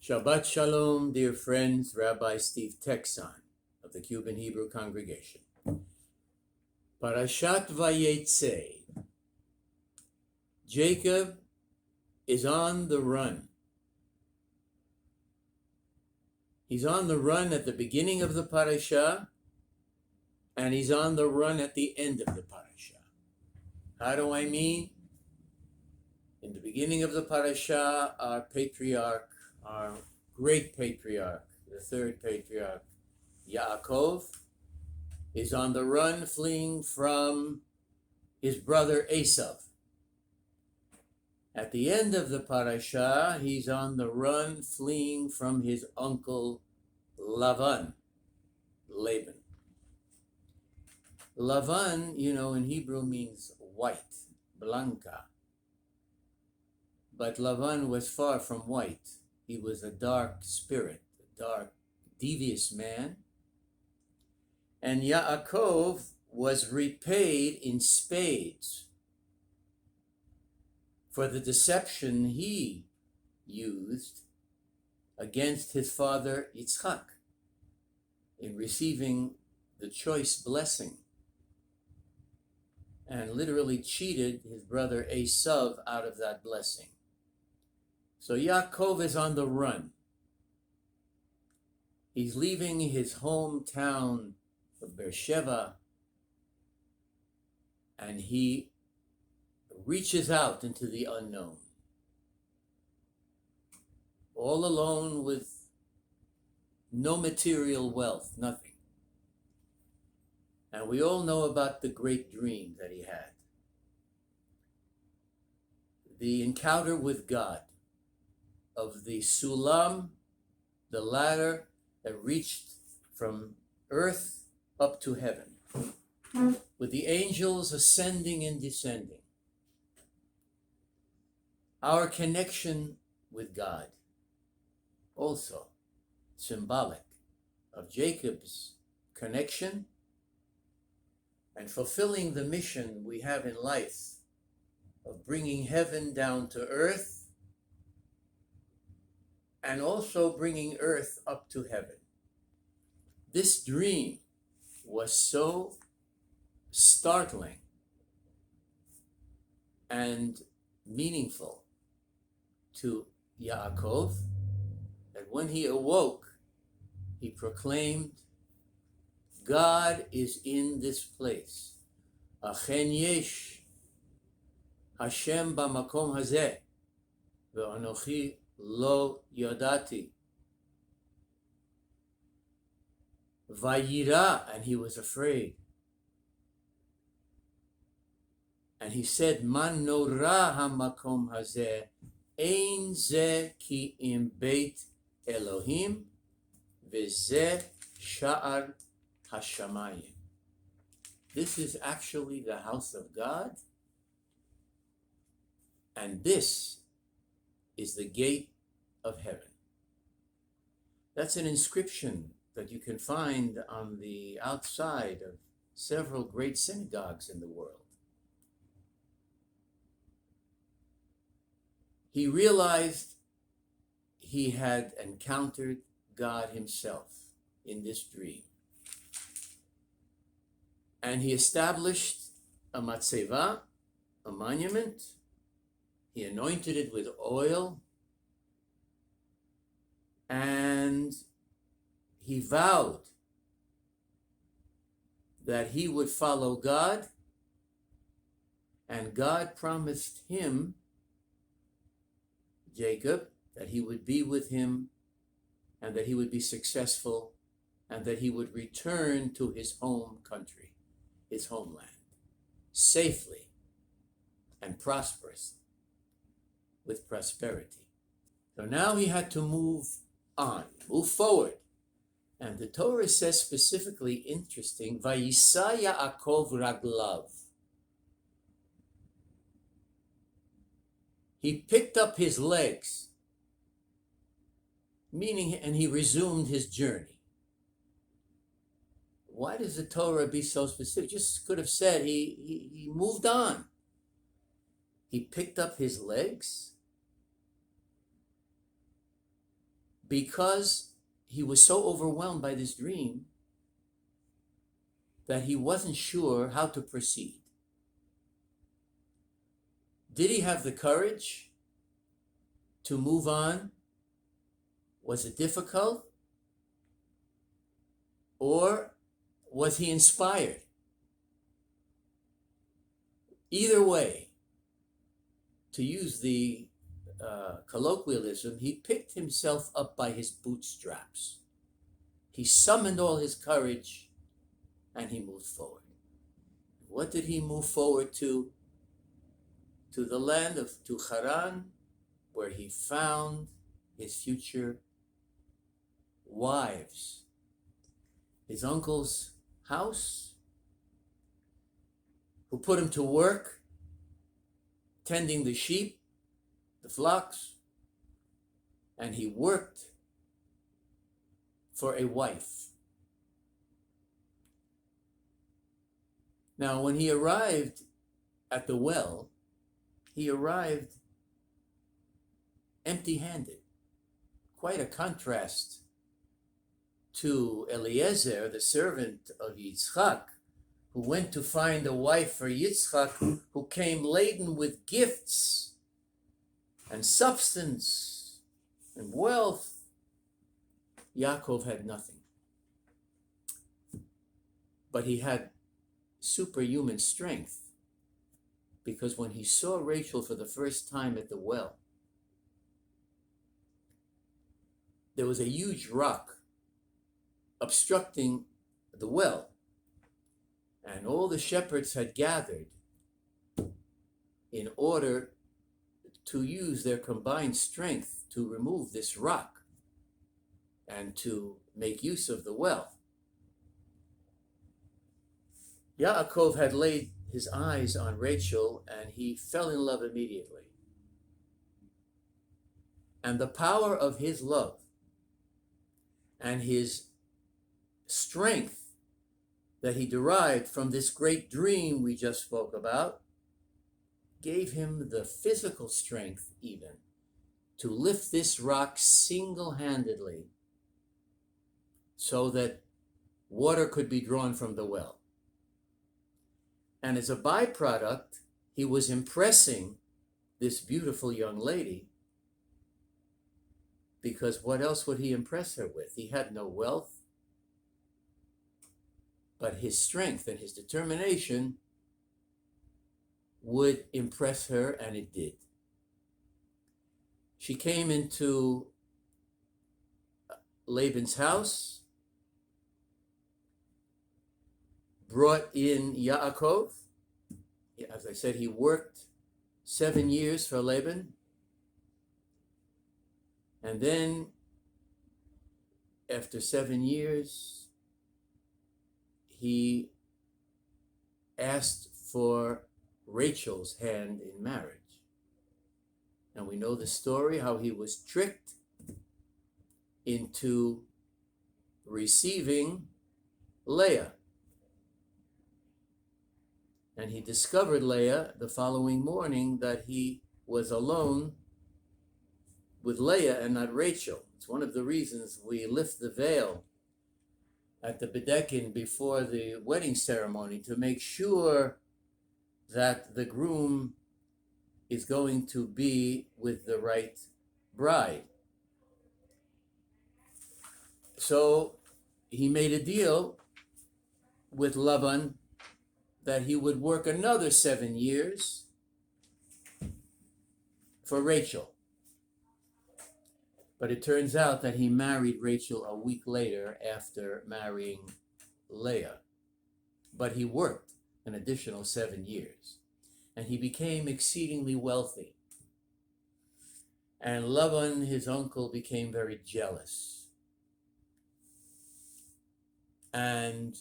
Shabbat Shalom, dear friends, Rabbi Steve Texon of the Cuban Hebrew congregation. Parashat Vayetze. Jacob is on the run. He's on the run at the beginning of the parasha, and he's on the run at the end of the parasha. How do I mean? In the beginning of the parasha, our patriarch, our great patriarch, the third patriarch, Yaakov, is on the run fleeing from his brother Esav. At the end of the parasha, he's on the run fleeing from his uncle Lavan. Lavan, in Hebrew means white, blanca. But Lavan was far from white. He was a dark spirit, a dark, devious man. And Yaakov was repaid in spades for the deception he used against his father Yitzchak in receiving the choice blessing, and literally cheated his brother Esav out of that blessing. So Yaakov is on the run. He's leaving his hometown of Beersheba, and he reaches out into the unknown, all alone with no material wealth, nothing. And we all know about the great dream that he had. The encounter with God, of the sulam, the ladder that reached from earth up to heaven, with the angels ascending and descending. Our connection with God, also symbolic of Jacob's connection and fulfilling the mission we have in life of bringing heaven down to earth, and also bringing earth up to heaven. This dream was so startling and meaningful to Yaakov that when he awoke, he proclaimed, God is in this place. Achen yesh Hashem b'makom hazeh ve'anochi lo yadati. Vayira, and he was afraid. And he said, Man nora hamakom hazeh, ein ze ki im beit Elohim, v'zeh sha'ar hashamayim. This is actually the house of God, and this is the gate of heaven. That's an inscription that you can find on the outside of several great synagogues in the world. He realized he had encountered God himself in this dream. And he established a matzeva, a monument. He anointed it with oil, and he vowed that he would follow God, and God promised him, Jacob, that he would be with him, and that he would be successful, and that he would return to his home country, his homeland, safely and prosperously, with prosperity. So now he had to move on, move forward. And the Torah says specifically, interesting, Vayisa Yaakov raglav. He picked up his legs, meaning, and he resumed his journey. Why does the Torah be so specific? Just could have said he moved on. He picked up his legs because he was so overwhelmed by this dream that he wasn't sure how to proceed. Did he have the courage to move on? Was it difficult? Or was he inspired? Either way, to use the colloquialism, he picked himself up by his bootstraps. He summoned all his courage and he moved forward. What did he move forward to? To the land of Haran, where he found his future wives. His uncle's house, who put him to work tending the sheep, the flocks, and he worked for a wife. Now, when he arrived at the well, he arrived empty-handed. Quite a contrast to Eliezer, the servant of Yitzchak, who went to find a wife for Yitzchak, who came laden with gifts and substance and wealth. Yaakov had nothing. But he had superhuman strength, because when he saw Rachel for the first time at the well, there was a huge rock obstructing the well, and all the shepherds had gathered in order to use their combined strength to remove this rock and to make use of the well. Yaakov had laid his eyes on Rachel and he fell in love immediately. And the power of his love and his strength that he derived from this great dream we just spoke about gave him the physical strength even to lift this rock single-handedly so that water could be drawn from the well. And as a byproduct, he was impressing this beautiful young lady, because what else would he impress her with? He had no wealth, but his strength and his determination would impress her, and it did. She came into Laban's house, brought in Yaakov. As I said, he worked 7 years for Laban. And then, after 7 years, he asked for Rachel's hand in marriage. And we know the story, how he was tricked into receiving Leah. And he discovered Leah the following morning that he was alone with Leah and not Rachel. It's one of the reasons we lift the veil at the Bedekin before the wedding ceremony, to make sure that the groom is going to be with the right bride. So he made a deal with Laban that he would work another 7 years for Rachel. But it turns out that he married Rachel a week later after marrying Leah. But he worked an additional 7 years. And he became exceedingly wealthy. And Laban, his uncle, became very jealous. And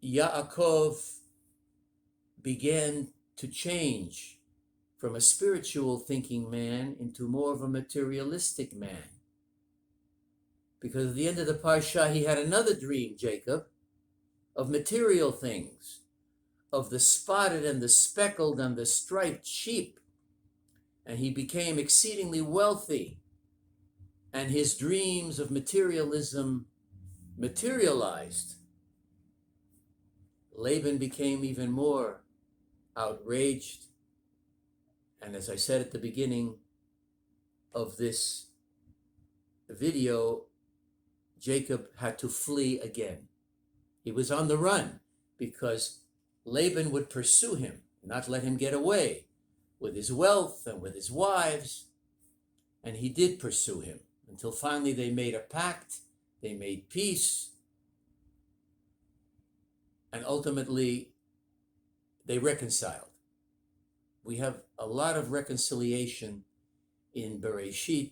Yaakov began to change from a spiritual thinking man into more of a materialistic man. Because at the end of the parsha, he had another dream, Jacob, of material things, of the spotted and the speckled and the striped sheep. and he became exceedingly wealthy, and his dreams of materialism materialized, Laban became even more outraged. And as I said at the beginning of this video, Jacob had to flee again. He was on the run because Laban would pursue him, not let him get away with his wealth and with his wives. And he did pursue him until finally they made a pact, they made peace, and ultimately they reconciled. We have a lot of reconciliation in Bereshit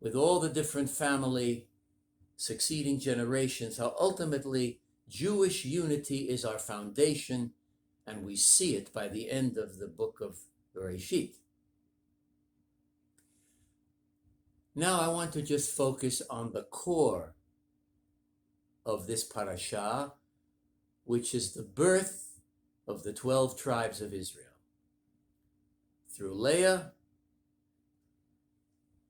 with all the different family, succeeding generations, how ultimately Jewish unity is our foundation, and we see it by the end of the book of Bereshit. Now I want to just focus on the core of this parasha, which is the birth of the 12 tribes of Israel. Through Leah,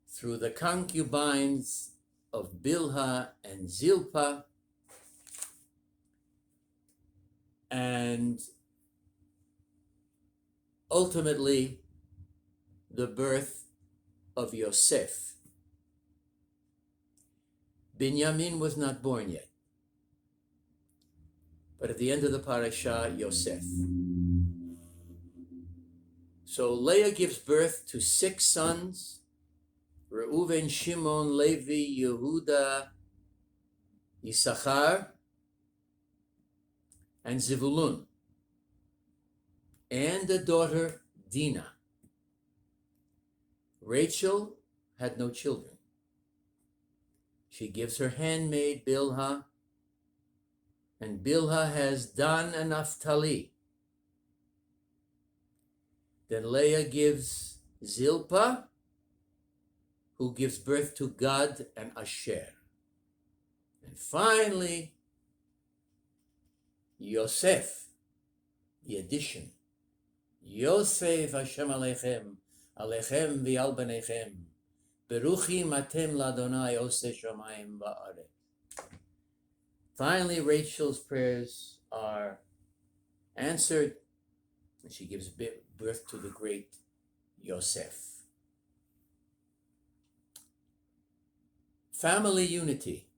through the concubines of Bilhah and Zilpah, and ultimately the birth of Yosef. Binyamin was not born yet, but at the end of the parasha, Yosef. So Leah gives birth to 6 sons: Reuven, Shimon, Levi, Yehuda, Yisachar, and Zevulun, and a daughter, Dinah. Rachel had no children. She gives her handmaid, Bilhah, and Bilhah has Dan and Naphtali. Then Leah gives Zilpah, who gives birth to Gad and Asher. And finally, Yosef, the addition. Yosef Hashem Aleichem, Aleichem v'al Beneichem, Beruchim atem l'Adonai oseh shamayim va'aretz. Finally, Rachel's prayers are answered, and she gives birth to the great Yosef. Family unity,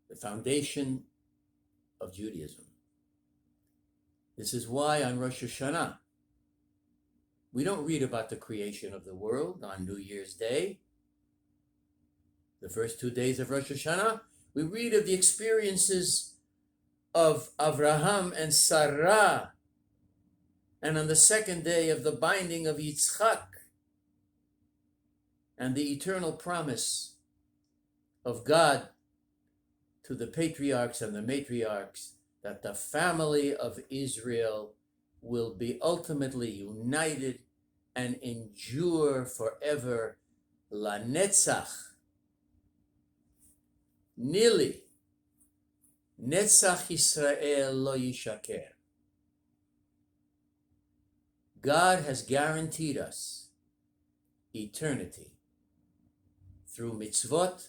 the foundation of Judaism. This is why on Rosh Hashanah, we don't read about the creation of the world on New Year's Day. The first 2 days of Rosh Hashanah, we read of the experiences of Avraham and Sarah, and on the second day of the binding of Yitzchak, and the eternal promise of God to the patriarchs and the matriarchs that the family of Israel will be ultimately united and endure forever. La Netzach, Nili, Netzach Yisrael lo yishaker. God has guaranteed us eternity through mitzvot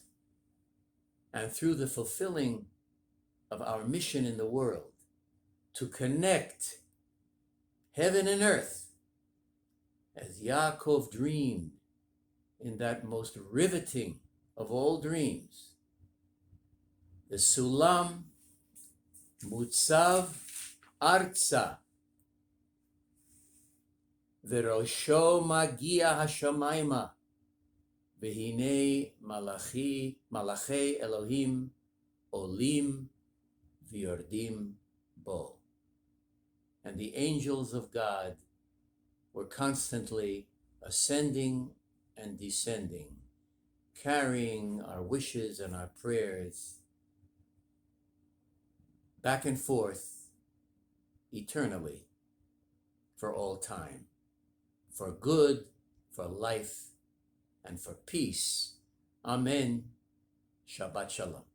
and through the fulfilling of our mission in the world to connect heaven and earth, as Yaakov dreamed in that most riveting of all dreams. The Sulam Mutzav Arza V'rosho Magia Hashamayma V'hinei Malachei Elohim Olim V'yordim Bo. And the angels of God were constantly ascending and descending, carrying our wishes and our prayers back and forth eternally, for all time, for good, for life, and for peace. Amen. Shabbat Shalom.